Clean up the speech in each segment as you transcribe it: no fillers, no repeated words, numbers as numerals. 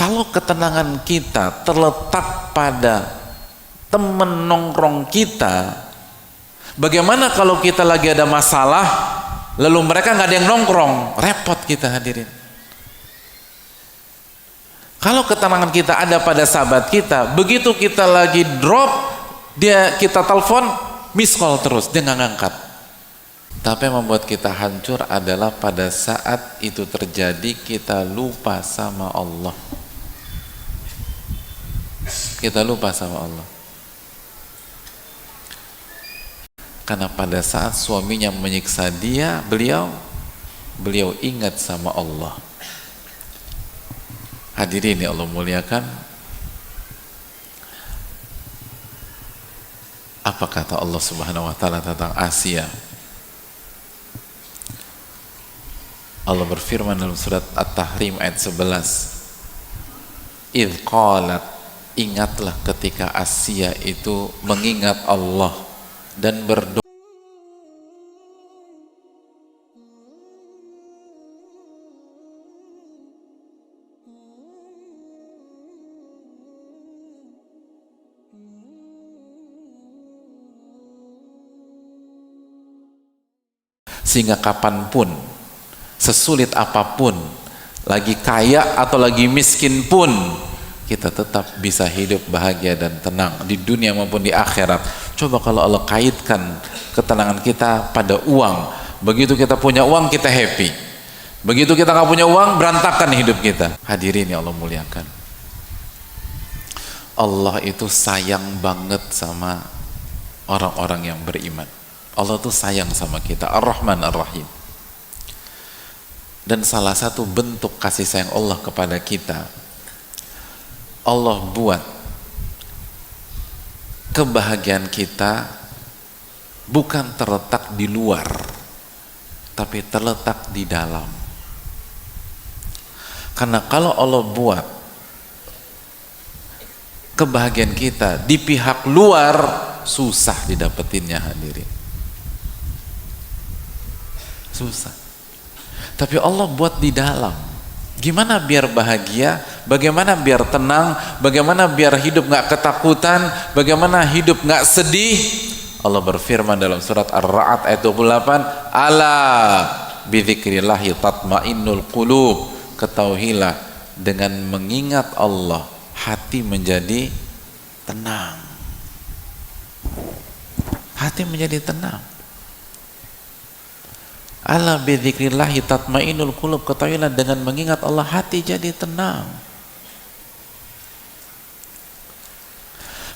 Kalau ketenangan kita terletak pada temen nongkrong kita, bagaimana kalau kita lagi ada masalah lalu mereka nggak ada yang nongkrong? Repot kita hadirin. Kalau ketenangan kita ada pada sahabat kita, begitu kita lagi drop, kita telepon, miss call terus, dia nggak ngangkat. Tapi yang membuat kita hancur adalah pada saat itu terjadi kita lupa sama Allah. Kita lupa sama Allah. Karena pada saat suaminya menyiksa dia, beliau ingat sama Allah. Hadirin yang Allah muliakan, apa kata Allah Subhanahu wa taala tentang Asia? Allah berfirman dalam surat At-Tahrim ayat 11, idh qalat, ingatlah ketika Asia itu mengingat Allah dan berdoa. Sehingga kapanpun, sesulit apapun, lagi kaya atau lagi miskin pun, kita tetap bisa hidup bahagia dan tenang di dunia maupun di akhirat. Coba kalau Allah kaitkan ketenangan kita pada uang. Begitu kita punya uang, kita happy. Begitu kita nggak punya uang, berantakan hidup kita. Hadirin yang Allah muliakan, Allah itu sayang banget sama orang-orang yang beriman. Allah tuh sayang sama kita, Ar-Rahman Ar-Rahim. Dan salah satu bentuk kasih sayang Allah kepada kita, Allah buat kebahagiaan kita bukan terletak di luar, tapi terletak di dalam. Karena kalau Allah buat kebahagiaan kita di pihak luar, susah didapetinnya hadirin. Susah. Tapi Allah buat di dalam. Gimana biar bahagia, bagaimana biar tenang, bagaimana biar hidup gak ketakutan, bagaimana hidup gak sedih. Allah berfirman dalam surat Ar-Ra'd ayat 28, ala bidzikrillahi tatmainnul qulub, ketahuilah dengan mengingat Allah hati menjadi tenang. Hati menjadi tenang. Ala bidzikrillahi tatmainnul qulub, ketahuilah dengan mengingat Allah hati jadi tenang.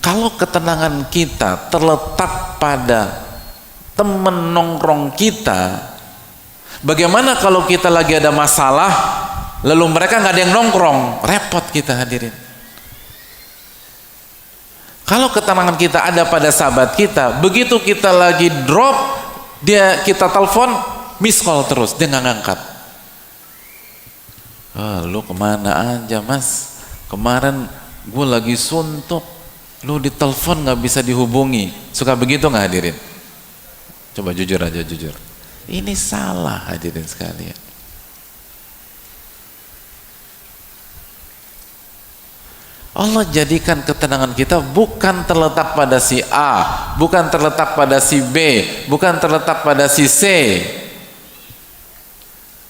Kalau ketenangan kita terletak pada temen nongkrong kita, bagaimana kalau kita lagi ada masalah lalu mereka nggak ada yang nongkrong? Repot kita hadirin. Kalau ketenangan kita ada pada sahabat kita, begitu kita lagi drop, kita telepon, miss call terus, dia nggak ngangkat. Lu kemana aja mas? Kemarin gue lagi suntuk, lu ditelepon nggak bisa dihubungi. Suka begitu nggak hadirin? Coba jujur aja, jujur. Ini salah hadirin sekalian. Allah jadikan ketenangan kita bukan terletak pada si A, bukan terletak pada si B, bukan terletak pada si C.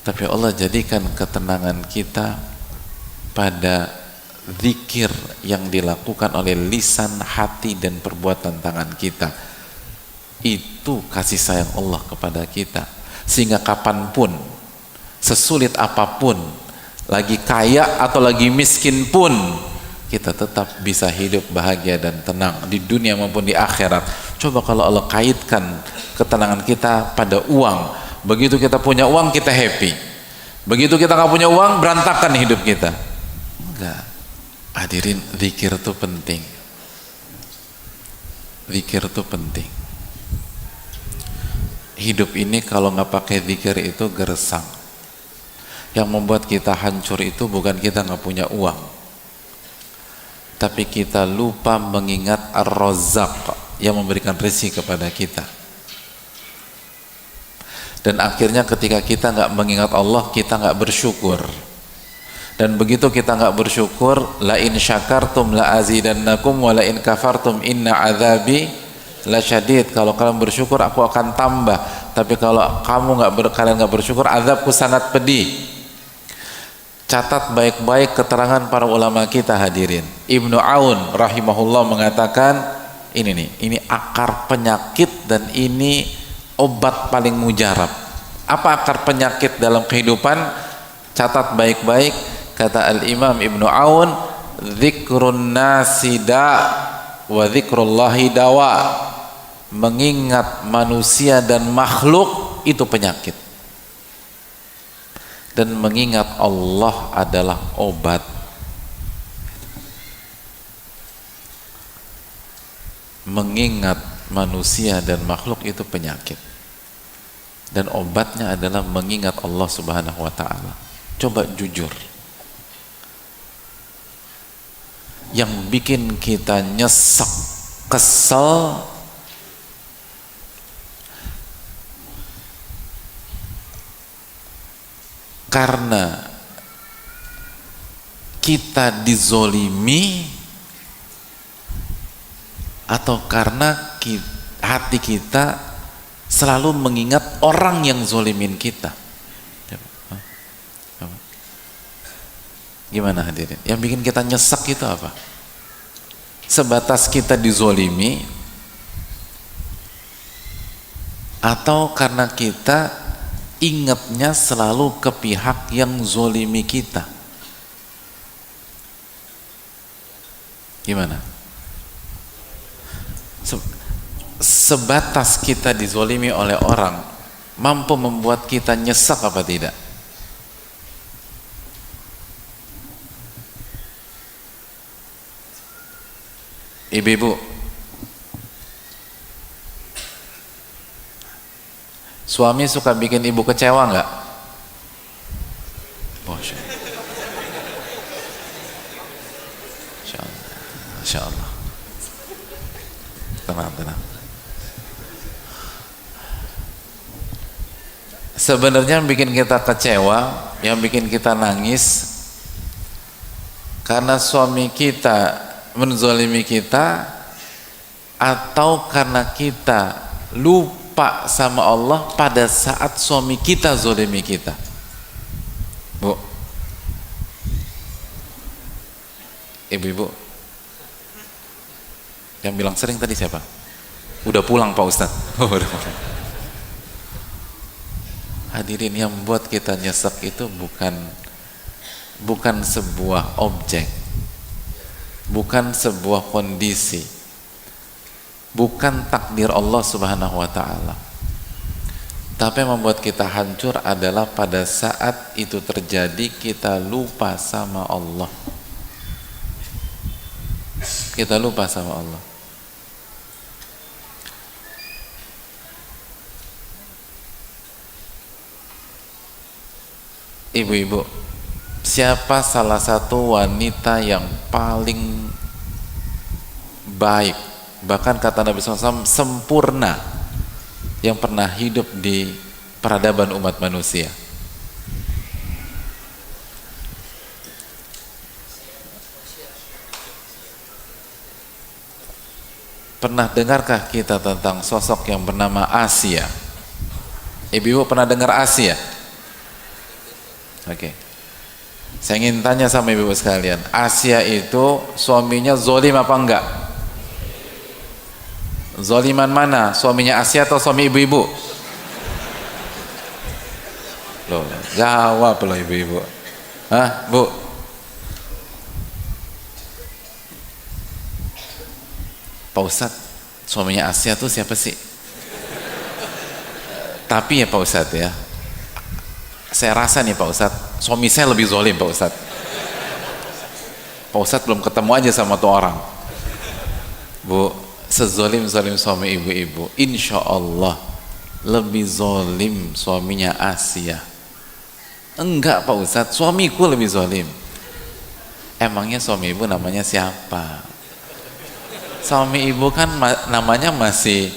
Tapi Allah jadikan ketenangan kita pada zikir yang dilakukan oleh lisan, hati, dan perbuatan tangan kita. Itu kasih sayang Allah kepada kita. Sehingga kapanpun, sesulit apapun, lagi kaya atau lagi miskin pun, kita tetap bisa hidup bahagia dan tenang di dunia maupun di akhirat. Coba kalau Allah kaitkan ketenangan kita pada uang. Begitu kita punya uang, kita happy. Begitu kita nggak punya uang, berantakan hidup kita. Enggak. Hadirin, zikir itu penting. Zikir itu penting. Hidup ini kalau nggak pakai zikir itu gersang. Yang membuat kita hancur itu bukan kita nggak punya uang, tapi kita lupa mengingat Ar-Razzaq yang memberikan rezeki kepada kita. Dan akhirnya ketika kita nggak mengingat Allah, kita nggak bersyukur. Dan begitu kita nggak bersyukur, la in syakartum la azidannakum wa la in kafartum inna azabi lasyadid. Kalau kalian bersyukur aku akan tambah, tapi kalau kalian nggak bersyukur, azabku sangat pedih. Catat baik-baik keterangan para ulama kita hadirin. Ibnu Aun rahimahullah mengatakan ini akar penyakit dan ini obat paling mujarab. Apa akar penyakit dalam kehidupan? Catat baik-baik. Kata Al-Imam Ibnu Aun, dzikrun nasida wa dzikrullahi dawa. Mengingat manusia dan makhluk itu penyakit, dan mengingat Allah adalah obat. Mengingat manusia dan makhluk itu penyakit, dan obatnya adalah mengingat Allah Subhanahu wa ta'ala. Coba jujur, yang bikin kita nyesek, kesel, karena kita dizolimi, atau karena hati kita selalu mengingat orang yang zolimin kita. Gimana hadirin? Yang bikin kita nyesek itu apa? Sebatas kita dizolimi, atau karena kita ingatnya selalu ke pihak yang zolimi kita? Gimana? Sebatas kita dizolimi oleh orang mampu membuat kita nyesek apa tidak? Ibu-ibu, suami suka bikin ibu kecewa nggak? Masya Allah. Masya Allah. Tenang. Sebenarnya yang bikin kita kecewa, yang bikin kita nangis, karena suami kita menzalimi kita, atau karena kita lupa sama Allah pada saat suami kita zalimi kita. Bu, ibu-ibu, yang bilang sering tadi siapa? Udah pulang Pak Ustadz. Oh, udah pulang. Hadirin, yang membuat kita nyesek itu bukan sebuah objek, bukan sebuah kondisi, bukan takdir Allah Subhanahu wa ta'ala. Tapi yang membuat kita hancur adalah pada saat itu terjadi kita lupa sama Allah. Kita lupa sama Allah. Ibu-ibu, siapa salah satu wanita yang paling baik, bahkan kata Nabi SAW sempurna, yang pernah hidup di peradaban umat manusia? Pernah dengarkah kita tentang sosok yang bernama Asia? Ibu-ibu pernah dengar Asia? Oke. Saya ingin tanya sama ibu sekalian, Asia itu suaminya zolim apa enggak? Zoliman mana? Suaminya Asia atau suami ibu-ibu? Loh, jawab loh ibu-ibu. Hah, Bu? Pak Ustadz, suaminya Asia tuh siapa sih? Tapi ya Pak Ustadz ya, saya rasa nih Pak Ustadz, suami saya lebih zolim Pak Ustadz. Pak Ustadz belum ketemu aja sama tuh orang. Bu, sezolim-zolim suami ibu-ibu, insya Allah lebih zolim suaminya Asia. Enggak Pak Ustadz, suamiku lebih zolim. Emangnya suami ibu namanya siapa? Suami ibu kan namanya masih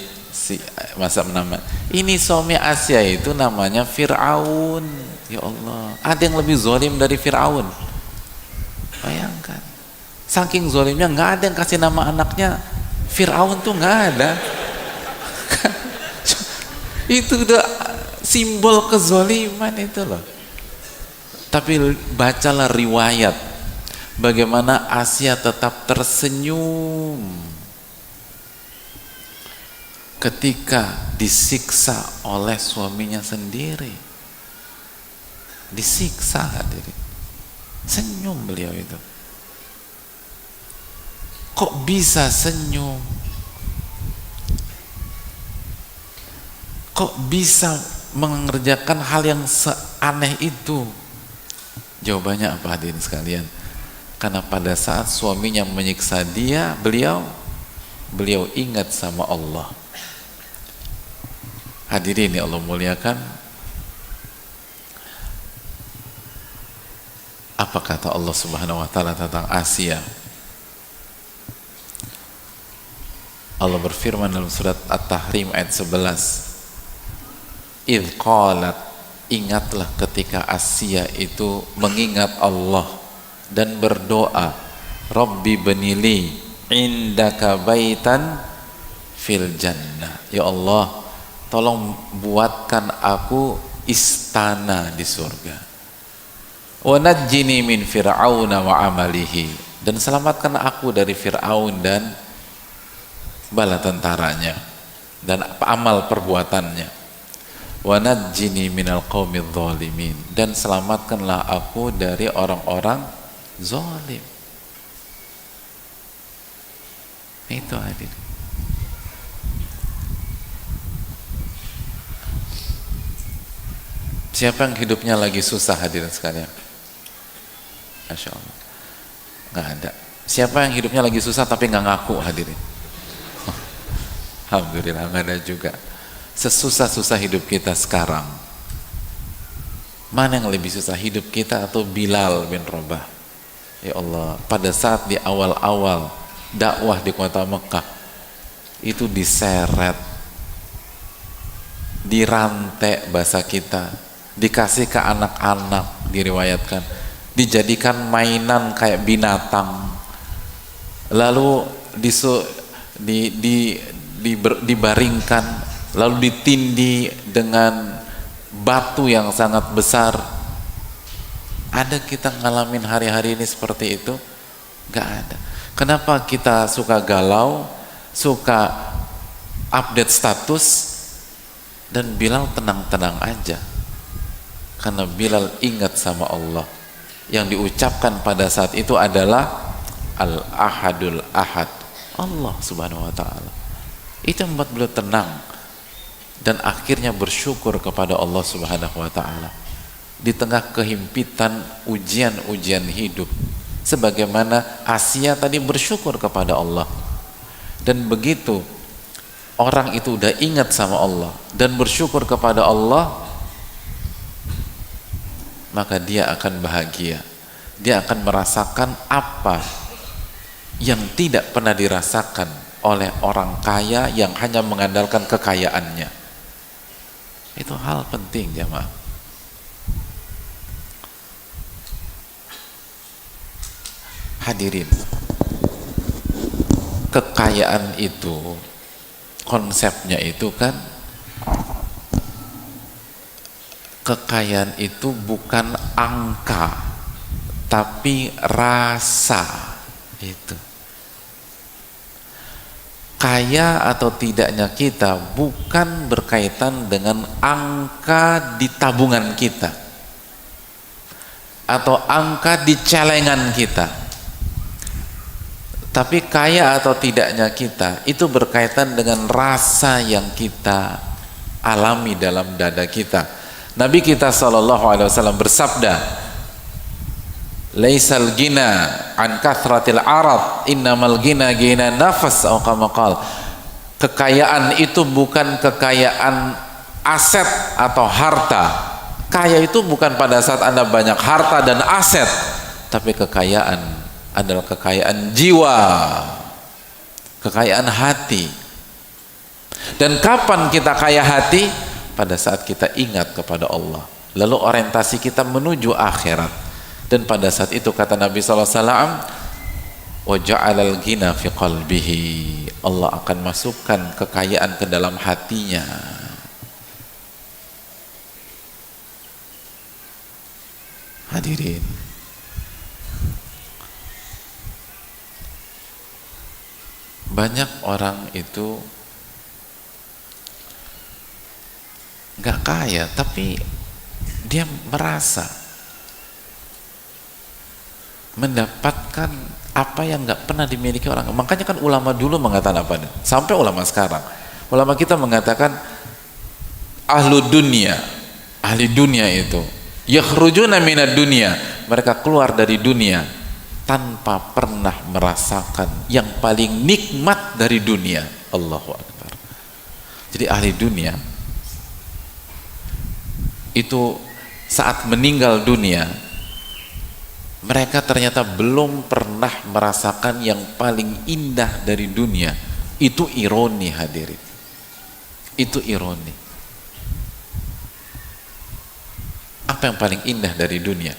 masa nama. Ini suami Asia itu namanya Fir'aun. Ya Allah, ada yang lebih zolim dari Fir'aun? Saking zolimnya nggak ada yang kasih nama anaknya Fir'aun tuh, nggak ada. Itu udah simbol kezoliman itu loh. Tapi bacalah riwayat bagaimana Asia tetap tersenyum ketika disiksa oleh suaminya sendiri. Disiksa hadirin, senyum beliau itu. Kok bisa senyum? Kok bisa mengerjakan hal yang seaneh itu? Jawabannya apa hadirin sekalian? Karena pada saat suaminya menyiksa dia, beliau ingat sama Allah. Hadirin yang Allah muliakan, apa kata Allah Subhanahu wa taala tentang Asia? Allah berfirman dalam surat At-Tahrim ayat 11, idh qalat, ingatlah ketika Asia itu mengingat Allah dan berdoa, Rabbi benili indaka baitan fil jannah, ya Allah tolong buatkan aku istana di surga, wa najjini min fir'auna wa amalihi, dan selamatkan aku dari Fir'aun dan bala tentaranya dan amal perbuatannya, wa najjini minal qaumidz zalimin, dan selamatkanlah aku dari orang-orang zalim. Itu hadir. Siapa yang hidupnya lagi susah hadirin sekalian? Masya Allah, nggak ada. Siapa yang hidupnya lagi susah tapi nggak ngaku hadirin? Alhamdulillah nggak ada juga. Sesusah-susah hidup kita sekarang, mana yang lebih susah, hidup kita atau Bilal bin Rabah? Ya Allah, pada saat di awal-awal dakwah di kota Mekah itu diseret, dirantai bahasa kita, dikasih ke anak-anak, diriwayatkan dijadikan mainan kayak binatang, lalu dibaringkan, lalu ditindih dengan batu yang sangat besar. Ada kita ngalamin hari-hari ini seperti itu? Gak ada. Kenapa kita suka galau, suka update status, dan Bilal tenang-tenang aja? Karena Bilal ingat sama Allah. Yang diucapkan pada saat itu adalah Al-Ahadul Ahad, Allah Subhanahu wa ta'ala. Itu yang membuat beliau tenang dan akhirnya bersyukur kepada Allah Subhanahu wa ta'ala di tengah kehimpitan ujian-ujian hidup, sebagaimana Asia tadi bersyukur kepada Allah. Dan begitu orang itu udah ingat sama Allah dan bersyukur kepada Allah, maka dia akan bahagia, dia akan merasakan apa yang tidak pernah dirasakan oleh orang kaya yang hanya mengandalkan kekayaannya. Itu hal penting jamaah. Hadirin, kekayaan itu konsepnya itu kan, kekayaan itu bukan angka tapi rasa. Itu kaya atau tidaknya kita bukan berkaitan dengan angka di tabungan kita atau angka di celengan kita, tapi kaya atau tidaknya kita itu berkaitan dengan rasa yang kita alami dalam dada kita. Nabi kita SAW bersabda, laisal gina an kathratil arad, innamal gina gina nafas, atau kama qala. Kekayaan itu bukan kekayaan aset atau harta. Kaya itu bukan pada saat Anda banyak harta dan aset, tapi kekayaan adalah kekayaan jiwa, kekayaan hati. Dan kapan kita kaya hati? Pada saat kita ingat kepada Allah, lalu orientasi kita menuju akhirat. Dan pada saat itu kata Nabi SAW, wa ja'alal ghina fi qalbihi, Allah akan masukkan kekayaan ke dalam hatinya. Hadirin, banyak orang itu nggak kaya tapi dia merasa mendapatkan apa yang nggak pernah dimiliki orang. Makanya kan ulama dulu mengatakan apa nih? Sampai ulama sekarang, ulama kita mengatakan ahli dunia itu yakhrujuna minad dunia, mereka keluar dari dunia tanpa pernah merasakan yang paling nikmat dari dunia. Allahu Akbar. Jadi ahli dunia itu saat meninggal dunia, mereka ternyata belum pernah merasakan yang paling indah dari dunia. Itu ironi, hadirin. Itu ironi. Apa yang paling indah dari dunia?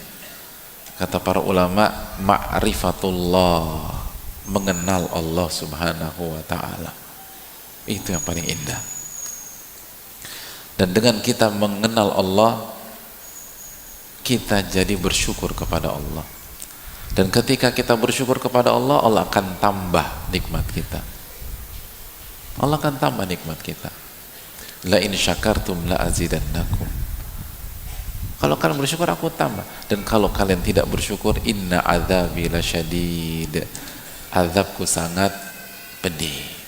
Kata para ulama, ma'rifatullah, mengenal Allah subhanahu wa ta'ala. Itu yang paling indah. Dan dengan kita mengenal Allah, kita jadi bersyukur kepada Allah. Dan ketika kita bersyukur kepada Allah, Allah akan tambah nikmat kita. Allah akan tambah nikmat kita. La in syakartum la azidannakum. Kalau kalian bersyukur, aku tambah. Dan kalau kalian tidak bersyukur, inna adzabi lasyadid, azabku sangat pedih.